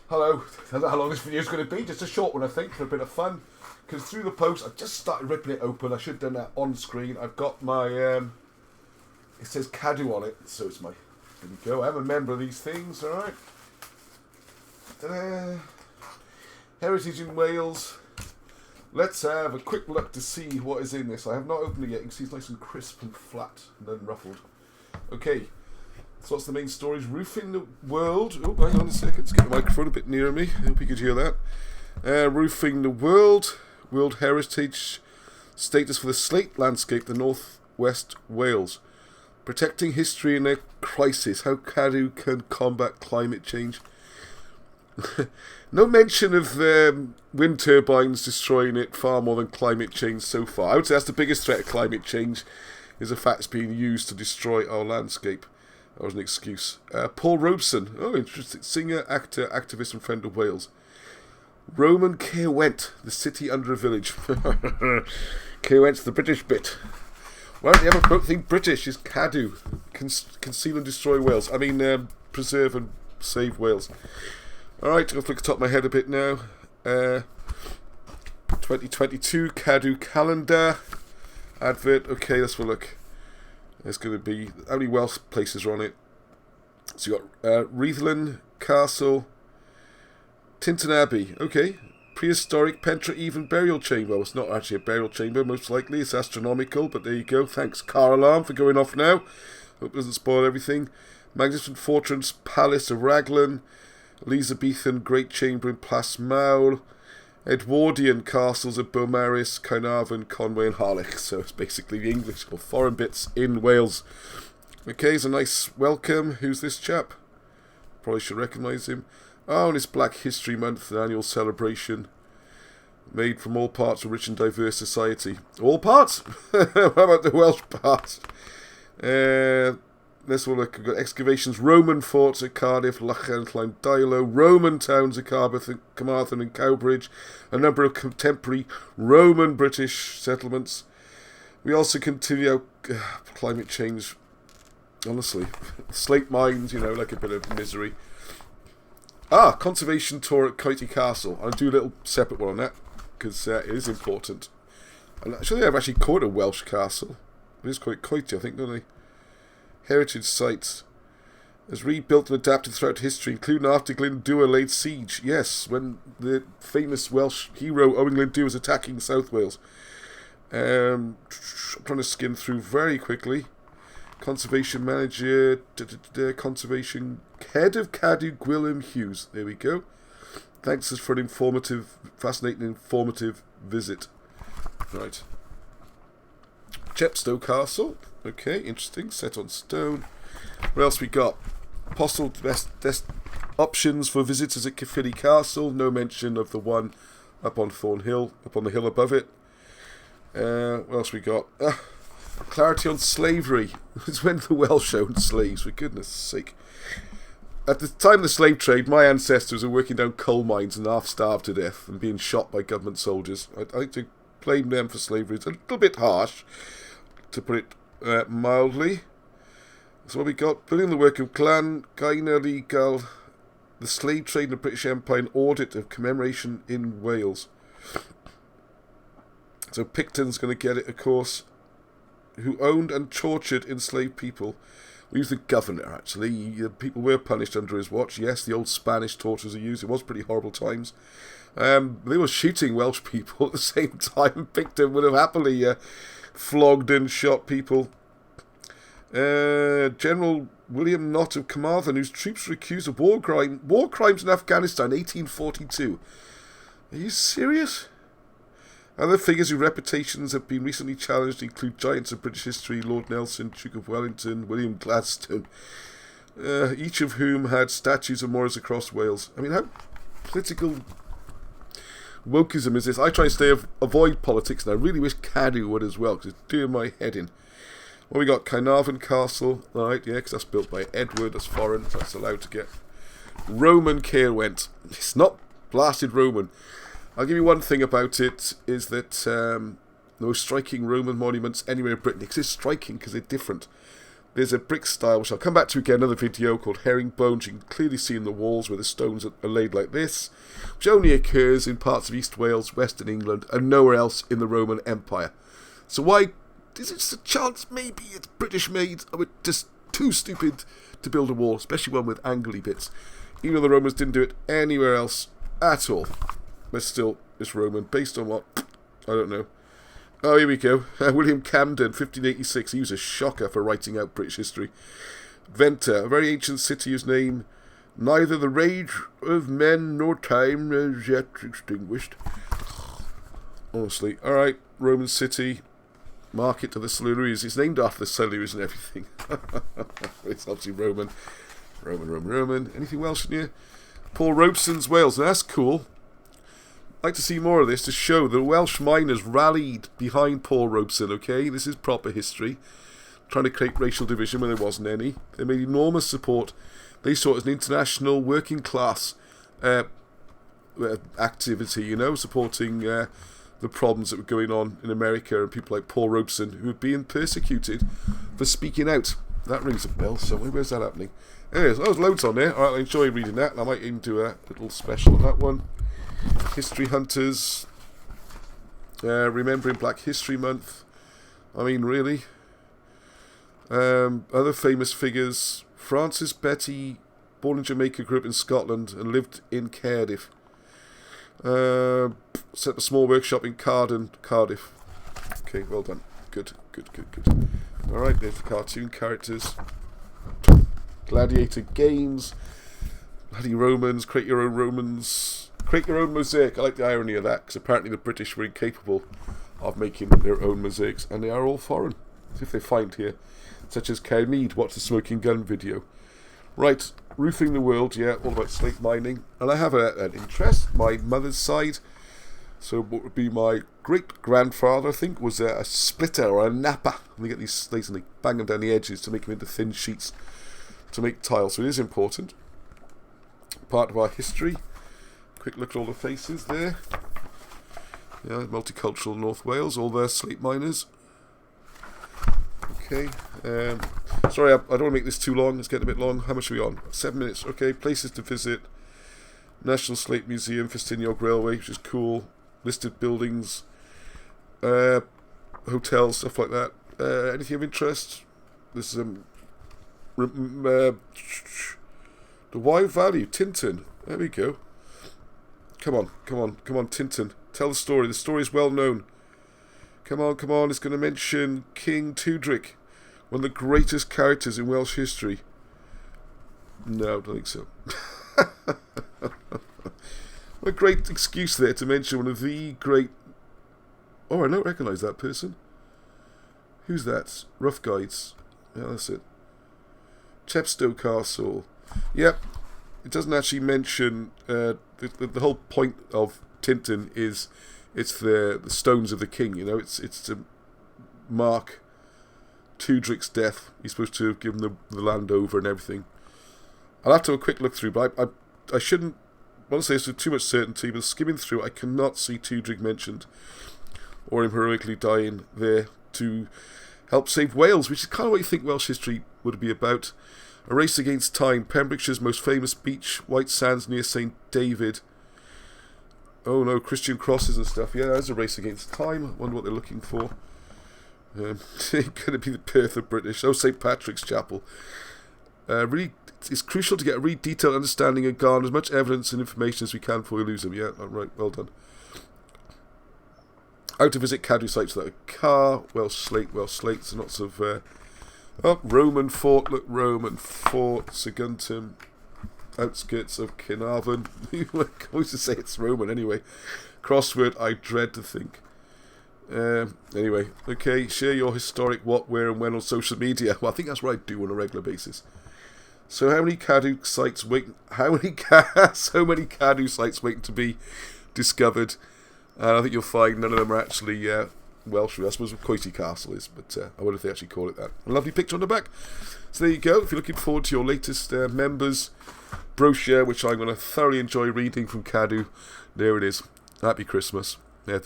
Hello, I don't know how long this video is going to be, just a short one I think, for a bit of fun. Because through the post, I've just started ripping it open, I should have done that on screen. I've got my, it says CADW on it, so it's my, there we go, I'm a member of these things, alright. Heritage in Wales. Let's have a quick look to see what is in this. I have not opened it yet, you can see it's nice and crisp and flat and unruffled. Okay. So what's the main stories? Roofing the world. Oh, hang on a second. Let's get the microphone a bit nearer me. I hope you could hear that. Roofing the world. World Heritage status for the Slate landscape, the northwest Wales. Protecting history in a crisis. How CADW can combat climate change. No mention of wind turbines destroying it far more than climate change so far. I would say that's the biggest threat of climate change, is the fact it's being used to destroy our landscape. That was an excuse. Paul Robeson. Oh, interesting. Singer, actor, activist and friend of Wales. Roman Coyote, the city under a village. Coyote's the British bit. Why don't you ever both think British is CADW? Conceal and destroy Wales. I mean, preserve and save Wales. Alright, I'll flick the top of my head a bit now. 2022 CADW calendar. Advert. Okay, let's have a look. There's going to be, how many Welsh places are on it? So you got Kainavan Castle, Tintern Abbey, okay. Prehistoric Pentra Even burial chamber. Well, it's not actually a burial chamber, most likely. It's astronomical, but there you go. Thanks, car alarm, for going off now. Hope it doesn't spoil everything. Magnificent Fortress Palace of Raglan, Elizabethan Great Chamber in Plasmaul, Edwardian castles of Beaumaris, Kainavan, Conway and Harlech. So it's basically the English or foreign bits in Wales. Okay, it's a nice welcome. Who's this chap? Probably should recognise him. Oh, and it's Black History Month, the annual celebration. Made from all parts of a rich and diverse society. All parts? How about the Welsh part? Let's have a look. We've got excavations, Roman forts at Cardiff, Lachan, Llandilo, Roman towns at Carmarthen and Cowbridge, a number of contemporary Roman British settlements. We also continue climate change, honestly. Slate mines, you know, like a bit of misery. Conservation tour at Coyote Castle. I'll do a little separate one on that, because it is important. And actually, I've actually caught a Welsh castle. It is quite Coyote, I think, don't they? Heritage sites. Has rebuilt and adapted throughout history, including after Glyndŵr laid siege. Yes, when the famous Welsh hero Owen Glyndŵr was attacking South Wales. I'm trying to skim through very quickly. Conservation manager, conservation head of CADW, Gwilym Hughes. There we go. Thanks for an fascinating, informative visit. Right. Chepstow Castle. Okay, interesting. Set on stone. What else we got? Possible best options for visitors at Caerphilly Castle. No mention of the one up on Thornhill, up on the hill above it. What else we got? Clarity on slavery. It's when the Welsh owned slaves, for goodness sake. At the time of the slave trade, my ancestors were working down coal mines and half starved to death and being shot by government soldiers. I'd like to blame them for slavery. It's a little bit harsh, to put it mildly. So what we got? Building the work of Clan Gainarigal, the slave trade in the British Empire, and audit of commemoration in Wales. So Picton's going to get it, of course. Who owned and tortured enslaved people. We used the governor, actually. People were punished under his watch. Yes, the old Spanish tortures are used. It was pretty horrible times. They were shooting Welsh people at the same time. Picton would have happily flogged and shot people. General William Knott of Carmarthen, whose troops were accused of war crimes in Afghanistan, 1842. Are you serious? Other figures whose reputations have been recently challenged include giants of British history, Lord Nelson, Duke of Wellington, William Gladstone, each of whom had statues of Moors across Wales. I mean, how political wokeism is this? I try to avoid politics, and I really wish CADW would as well, because it's doing my head in. Well, we got Kainavan Castle, right, yeah, because that's built by Edward, that's foreign, that's allowed to get. Roman Coyote. It's not blasted Roman. I'll give you one thing about it, is that the most striking Roman monuments anywhere in Britain, because it's striking because they're different. There's a brick style, which I'll come back to again, another video called herringbones. You can clearly see in the walls where the stones are laid like this, which only occurs in parts of East Wales, Western England, and nowhere else in the Roman Empire. So why is it just a chance? Maybe it's British made, or we're just too stupid to build a wall, especially one with angly bits. Even though the Romans didn't do it anywhere else at all. But still, it's Roman. Based on what? I don't know. Oh, here we go. William Camden, 1586. He was a shocker for writing out British history. Venta, a very ancient city whose name neither the rage of men nor time has yet extinguished. Honestly. Alright, Roman city. Market to the Silurians. It's named after the Silurians and everything. It's obviously Roman. Roman. Anything Welsh in here? Paul Robeson's Wales. Now, that's cool. I'd like to see more of this to show the Welsh miners rallied behind Paul Robeson, okay? This is proper history. Trying to create racial division when there wasn't any. They made enormous support. They saw it as an international working class activity, you know, supporting the problems that were going on in America, and people like Paul Robeson who were being persecuted for speaking out. That rings a bell somewhere. Where's that happening? Anyways, there's loads on there. Alright, I enjoy reading that, and I might even do a little special on that one. History Hunters, remembering Black History Month. I mean, really. Other famous figures. Frances Betty, born in Jamaica, grew up in Scotland and lived in Cardiff. Set a small workshop in Cardiff. Okay, well done. Good. Alright, there's the cartoon characters. Gladiator games. Bloody Romans, create your own Romans. Create your own mosaic. I like the irony of that, because apparently the British were incapable of making their own mosaics, and they are all foreign. As if they find here, such as Kainavan, watch the smoking gun video. Right, roofing the world, yeah, all about slate mining. And I have an interest, my mother's side. So what would be my great-grandfather, I think, was a splitter or a napper. And they get these slates and they bang them down the edges to make them into thin sheets to make tiles. So it is important. Part of our history. Quick look at all the faces there. Yeah, multicultural North Wales, all their slate miners. Okay. Sorry, I don't want to make this too long. It's getting a bit long. How much are we on? 7 minutes. Okay, places to visit. National Slate Museum, Festiniog Railway, which is cool. Listed buildings. Hotels, stuff like that. Anything of interest? This is the Wye Valley, Tintin. There we go. Come on, Tintin. Tell the story. The story is well known. Come on. It's going to mention King Tudric, one of the greatest characters in Welsh history. No, I don't think so. What a great excuse there to mention one of the great... Oh, I don't recognise that person. Who's that? Rough Guides. Yeah, that's it. Chepstow Castle. Yep. It doesn't actually mention... the whole point of Tintin is it's the stones of the king, you know. It's to mark Tudric's death. He's supposed to have given the land over and everything. I'll have to have a quick look through, but I shouldn't want to say this with too much certainty, but skimming through, I cannot see Tudric mentioned or him heroically dying there to help save Wales, which is kind of what you think Welsh history would be about. A race against time. Pembrokeshire's most famous beach, White Sands near St David. Oh no, Christian crosses and stuff. Yeah, there's a race against time. I wonder what they're looking for. It's going to be the Perth of British. Oh, St Patrick's Chapel. Really, it's crucial to get a really detailed understanding and garner as much evidence and information as we can before we lose them. Yeah, right, well done. How to visit CADW sites without a car. Welsh Slate, so lots of... Roman Fort, look, Roman Fort, Saguntum, outskirts of Kainavan. I always to say it's Roman anyway. Crossword, I dread to think. Anyway, okay, share your historic what, where and when on social media. Well, I think that's what I do on a regular basis. So how many CADW sites waiting? So many CADW sites waiting to be discovered. And I think you'll find none of them are actually Welsh. I suppose Coyote Castle is, but I wonder if they actually call it that. A lovely picture on the back. So there you go. If you're looking forward to your latest members brochure, which I'm going to thoroughly enjoy reading from CADW, there it is. Happy Christmas. There,